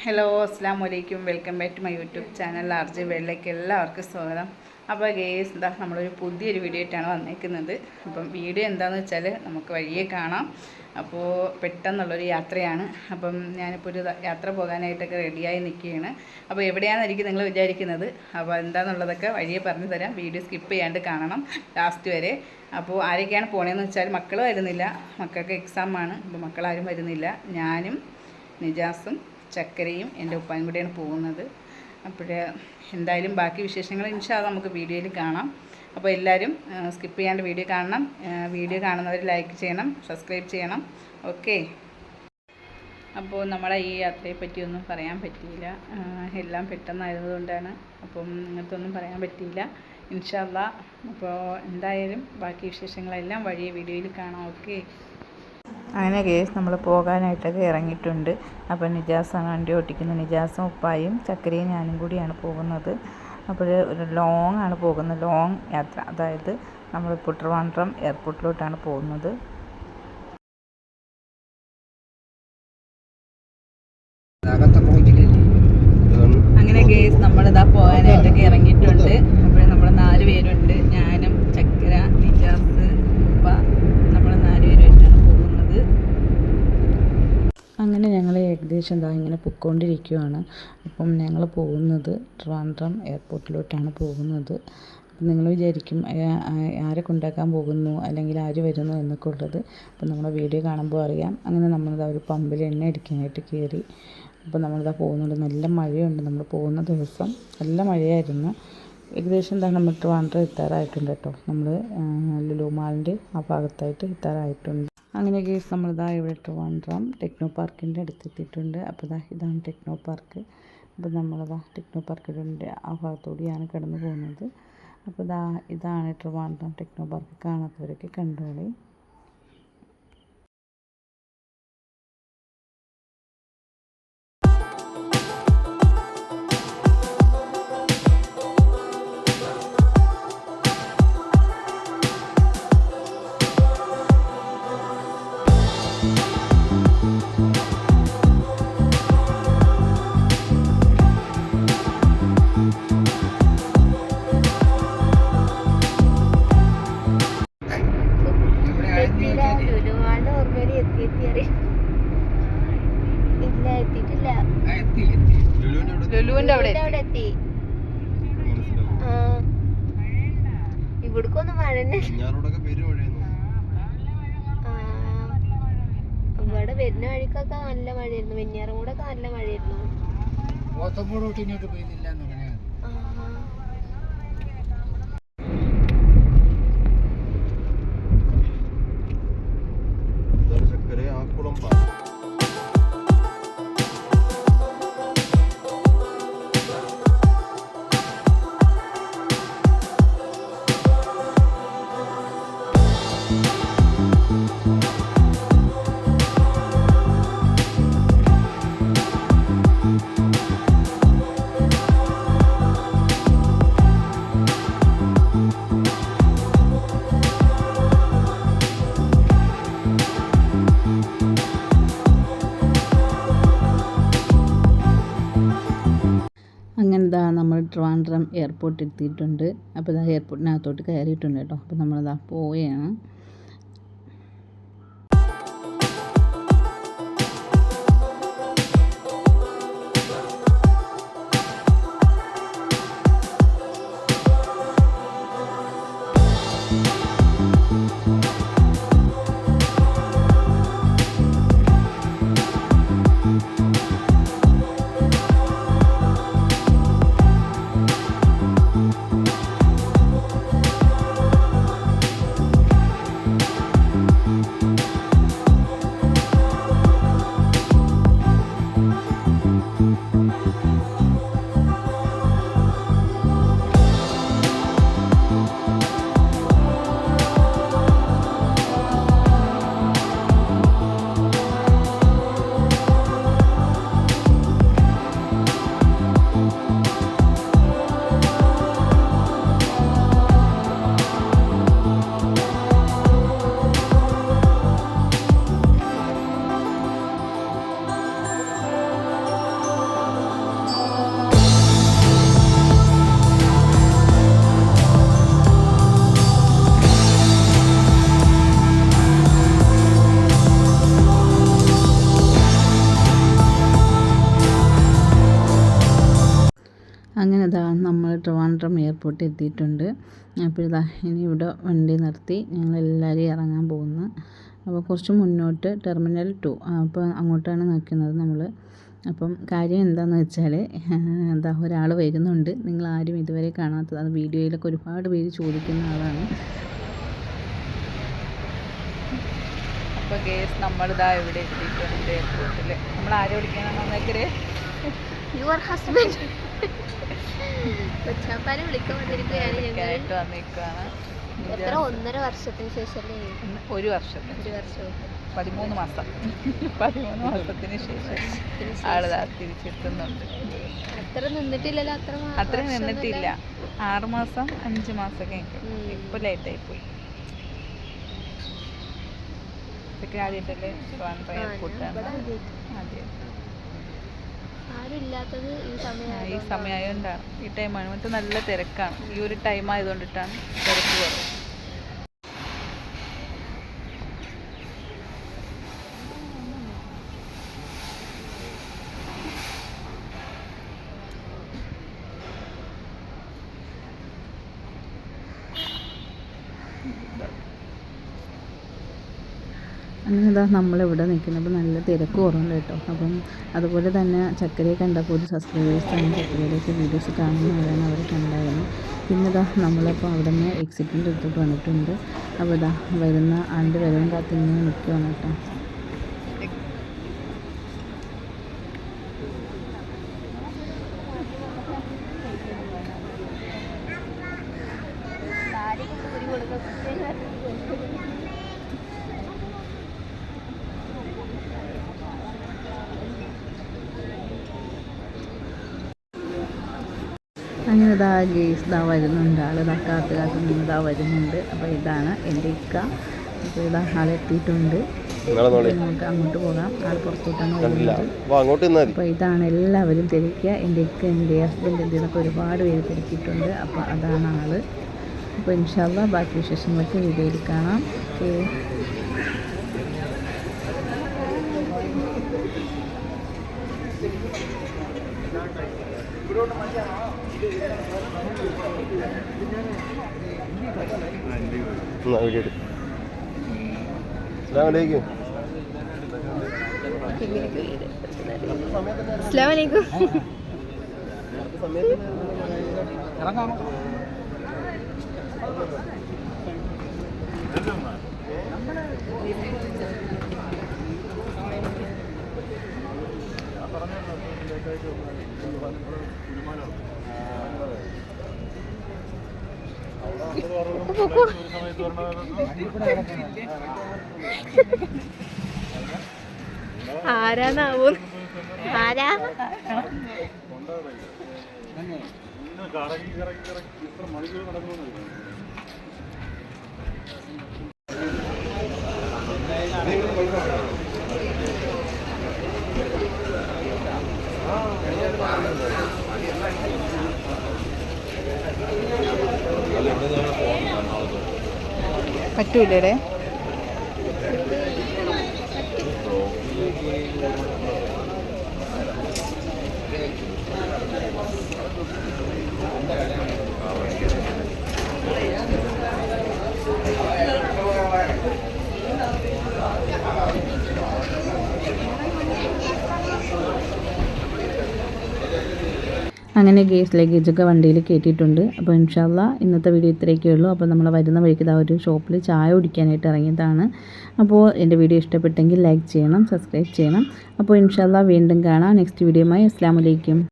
Hello അസ്സാം വലൈക്കും welcome back to my YouTube channel R J വേൾഡിലേക്ക് എല്ലാവർക്കും സ്വാഗതം. അപ്പോൾ ഗേസ് എന്താ നമ്മളൊരു പുതിയൊരു വീഡിയോ ആയിട്ടാണ് വന്നേക്കുന്നത്. അപ്പം വീഡിയോ എന്താണെന്ന് വെച്ചാൽ നമുക്ക് വഴിയെ കാണാം. അപ്പോൾ പെട്ടെന്നുള്ളൊരു യാത്രയാണ്. അപ്പം ഞാനിപ്പോൾ ഒരു യാത്ര പോകാനായിട്ടൊക്കെ റെഡിയായി നിൽക്കുകയാണ്. അപ്പോൾ എവിടെയാണെന്നായിരിക്കും നിങ്ങൾ വിചാരിക്കുന്നത്. അപ്പോൾ എന്താണെന്നുള്ളതൊക്കെ വഴിയെ പറഞ്ഞു തരാം. വീഡിയോ സ്കിപ്പ് ചെയ്യാണ്ട് കാണണം ലാസ്റ്റ് വരെ. അപ്പോൾ ആരൊക്കെയാണ് പോണതെന്ന് വെച്ചാൽ മക്കൾ വരുന്നില്ല, മക്കൾക്ക് എക്സാമാണ്. അപ്പോൾ മക്കളാരും വരുന്നില്ല. ഞാനും നിജാസും ചക്കരയും എൻ്റെ ഉപ്പായും കൂടെയാണ് പോകുന്നത്. അപ്പോൾ എന്തായാലും ബാക്കി വിശേഷങ്ങൾ ഇൻഷാ അല്ലാഹ് നമുക്ക് വീഡിയോയിൽ കാണാം. അപ്പോൾ എല്ലാവരും സ്കിപ്പ് ചെയ്യാണ്ട് വീഡിയോ കാണണം. വീഡിയോ കാണുന്നവർ ലൈക്ക് ചെയ്യണം, സബ്സ്ക്രൈബ് ചെയ്യണം. ഓക്കെ. അപ്പോൾ നമ്മളെ ഈ യാത്രയെ പറ്റിയൊന്നും പറയാൻ പറ്റിയില്ല. എല്ലാം പെട്ടെന്നായതുകൊണ്ടാണ്. അപ്പം ഇങ്ങനത്തെ ഒന്നും പറയാൻ പറ്റിയില്ല ഇൻഷാ അല്ലാഹ്. അപ്പോൾ എന്തായാലും ബാക്കി വിശേഷങ്ങളെല്ലാം വഴിയെ വീഡിയോയിൽ കാണാം. ഓക്കെ. അങ്ങനെ കേസ് നമ്മൾ പോകാനായിട്ടൊക്കെ ഇറങ്ങിയിട്ടുണ്ട്. അപ്പോൾ നിജാസാണ് വണ്ടി ഓട്ടിക്കുന്നത്. നിജാസും ഉപ്പായും ചക്കരയും ഞാനും കൂടിയാണ് പോകുന്നത്. അപ്പോൾ ഒരു ലോങ് ആണ് പോകുന്നത്, ലോങ് യാത്ര. അതായത് നമ്മളിപ്പോൾ ട്രിവാൻഡ്രം എയർപോർട്ടിലോട്ടാണ് പോകുന്നത്. അങ്ങനെ കേസ് നമ്മളിതാ പോകാനായിട്ടൊക്കെ ഇറങ്ങിയിട്ടുണ്ട്. അപ്പോൾ നമ്മൾ 4 പേരുണ്ട്. ഞാനും ചക്കര, നിജാസ്, ഉപ്പ, നമ്മൾ 4 പേരുമായിട്ടാണ് പോകുന്നത്. അങ്ങനെ ഞങ്ങൾ ഏകദേശം എന്താ ഇങ്ങനെ പൊയ്ക്കൊണ്ടിരിക്കുകയാണ്. അപ്പം ഞങ്ങൾ പോകുന്നത് ട്രിവാൻഡ്രം എയർപോർട്ടിലോട്ടാണ് പോകുന്നത്. നിങ്ങൾ വിചാരിക്കും ആരെ കൊണ്ടാക്കാൻ പോകുന്നു അല്ലെങ്കിൽ ആര് വരുന്നു എന്നൊക്കെ ഉള്ളത്. അപ്പം നമ്മുടെ വീഡിയോ കാണുമ്പോൾ അറിയാം. അങ്ങനെ നമ്മളിതാ ഒരു പമ്പിൽ എണ്ണ അടിക്കാനായിട്ട് കയറി. അപ്പോൾ നമ്മളിതാ പോകുന്നുണ്ട്. നല്ല മഴയുണ്ട്. നമ്മൾ പോകുന്ന ദിവസം നല്ല മഴയായിരുന്നു. ഏകദേശം എന്താ നമ്മൾ ട്രിവാൻഡ്രം എത്താറായിട്ടുണ്ട് കേട്ടോ. നമ്മൾ ലുലു മാളിൻ്റെ ആ ഭാഗത്തായിട്ട് എത്താറായിട്ടുണ്ട്. അങ്ങനെ കേസ് നമ്മളിതാ ഇവിടെ ട്രിവാൻഡ്രം ടെക്നോ പാർക്കിൻ്റെ അടുത്തെത്തിയിട്ടുണ്ട്. അപ്പോൾ ഇതാണ് ടെക്നോ പാർക്ക്. അപ്പോൾ നമ്മളിതാ ടെക്നോ പാർക്കിൻ്റെ ആ ഭാഗത്തോടെയാണ് കടന്നു പോകുന്നത്. അപ്പോൾ ഇതാണ് ട്രിവാൻഡ്രം ടെക്നോ പാർക്ക്. കാണാത്തവരൊക്കെ കണ്ടോളി. ലുലുവിന്റെ അവിടെ എത്തി. ഇവിടക്കൊന്നും മഴ ഇവിടെ വരുന്ന വഴിക്കൊക്കെ നല്ല മഴയായിരുന്നു. വെഞ്ഞാറും കൂടെ ഒക്കെ നല്ല മഴയായിരുന്നു. അങ്ങനെ നമ്മൾ ട്രിവാൻഡ്രം എയർപോർട്ട് എത്തിയിട്ടുണ്ട്. അപ്പോൾ എയർപോർട്ടിനകത്തോട്ട് കയറിയിട്ടുണ്ട് കേട്ടോ. അപ്പോൾ നമ്മളിതാ പോവുകയാണ്. അങ്ങനെ ഇതാ നമ്മൾ ട്രിവാൻഡ്രം എയർപോർട്ടിൽ എത്തിയിട്ടുണ്ട്. അപ്പോൾ ഇതാ ഇനി ഇവിടെ വണ്ടി നിർത്തി ഞങ്ങളെല്ലാവരും ഇറങ്ങാൻ പോകുന്നു. അപ്പോൾ കുറച്ച് മുന്നോട്ട് ടെർമിനൽ 2 അപ്പോൾ അങ്ങോട്ടാണ് നിൽക്കുന്നത് നമ്മൾ. അപ്പം കാര്യം എന്താണെന്ന് വെച്ചാൽ എന്താ ഒരാൾ വരുന്നുണ്ട്, നിങ്ങളാരും ഇതുവരെ കാണാത്തത്. അത് വീഡിയോയിലൊക്കെ ഒരുപാട് പേര് ചോദിക്കുന്ന ആളാണ്. അപ്പോൾ ഗേസ് നമ്മളിതാ ഇവിടെ എത്തിയിട്ടുണ്ട് എയർപോർട്ടിൽ. നമ്മൾ ആരെ വിളിക്കാനാണ് വന്നേക്കര്? യുവർ ഹസ്ബൻഡ് കൊച്ചാപ്പാനെ വിളിക്കാൻ വന്നിരിക്കുകയാണ് ഞങ്ങൾ. വന്നിരിക്കുകയാണ്. എത്ര 1.5 വർഷത്തിന് ശേഷമല്ലേ? ഒരു വർഷം 13 മാസം 13 മാസത്തിന് ശേഷം ആളിതാ തിരിച്ചെത്തുന്നുണ്ട്. അത്ര നിന്നിട്ടില്ലല്ലോ. അത്ര നിന്നിട്ടില്ല. 6 മാസം 5 മാസമൊക്കെ ഇപ്പോൾ ലേറ്റായി പോയി. ഇതൊക്കെ ആദ്യമായിട്ടല്ലേ എയർപോർട്ടാണ് ആദ്യം. ആരുമില്ലാത്തത് ഈ സമയമായതുകൊണ്ടാണ്, ഈ ടൈമാണ്. മറ്റേ നല്ല തിരക്കാണ്. ഈ ഒരു ടൈം ആയതുകൊണ്ടിട്ടാണ് തിരക്ക് കുറവ്. അങ്ങനെ ഇതാ നമ്മളിവിടെ നിൽക്കുന്നത്. നല്ല തിരക്ക് കുറവുണ്ട് കേട്ടോ. അപ്പം അതുപോലെ തന്നെ ചക്കരയെ കണ്ടപ്പോൾ ഒരു സബ്സ്ക്രൈബേഴ്സാണ് ചക്കരയിലേക്ക് വീഡിയോസ് കാണുന്നവരാണ്, അവർ കണ്ടായിരുന്നു. പിന്നെ ഇതാ നമ്മളിപ്പോൾ അവിടെ നിന്ന് എക്സിറ്റിൻ്റെ അടുത്തോട്ട് വന്നിട്ടുണ്ട്. അപ്പോൾ ഇതാ വരുന്ന ആണ്ട് വരവും കാത്തിങ്ങനെ നിൽക്കുകയാണ് കേട്ടോ. അങ്ങനെ ഇതാ ഗേസ് ഇതാ വരുന്നുണ്ട്. ആൾ ഇതാ കാത്ത് ഇതാ വരുന്നുണ്ട്. അപ്പോൾ ഇതാണ് എൻ്റെ ഇക്ക. അപ്പോൾ ഇതാ ആളെത്തിയിട്ടുണ്ട്. നമുക്ക് അങ്ങോട്ട് പോകാം. ആൾ പുറത്തോട്ടാണ് വരുന്നത്. അപ്പോൾ ഇതാണ് എല്ലാവരും തിരക്കുക. എൻ്റെ ഇക്ക, എൻ്റെ ഹസ്ബൻഡ്, എന്തെന്നൊക്കെ ഒരുപാട് പേര് തിരക്കിയിട്ടുണ്ട്. അപ്പോൾ അതാണ് ആൾ. അപ്പോൾ ഇൻഷാ അല്ലാഹ് ബാക്കി വിശേഷങ്ങളൊക്കെ വീഡിയോയിൽ കാണാം. ഓക്കെ. അസ്സലാമലൈക്കും. ആരാന്നാവൂ? ആരാ? പറ്റൂലേ? അങ്ങനെ ഗേസ് ലഗേജൊക്കെ വണ്ടിയിൽ കയറ്റിയിട്ടുണ്ട്. അപ്പോൾ ഇൻഷാ അല്ലാഹ് ഇന്നത്തെ വീഡിയോ ഇത്രയൊക്കെ ഉള്ളൂ. അപ്പോൾ നമ്മൾ വരുന്ന വഴിക്ക് ഇതാ ഒരു ഷോപ്പിൽ ചായ കുടിക്കാനായിട്ട് ഇറങ്ങിയതാണ്. അപ്പോൾ എൻ്റെ വീഡിയോ ഇഷ്ടപ്പെട്ടെങ്കിൽ ലൈക്ക് ചെയ്യണം, സബ്സ്ക്രൈബ് ചെയ്യണം. അപ്പോൾ ഇൻഷാ അല്ലാഹ് വീണ്ടും കാണാം നെക്സ്റ്റ് വീഡിയോയുമായി. അസ്സലാമു അലൈക്കും.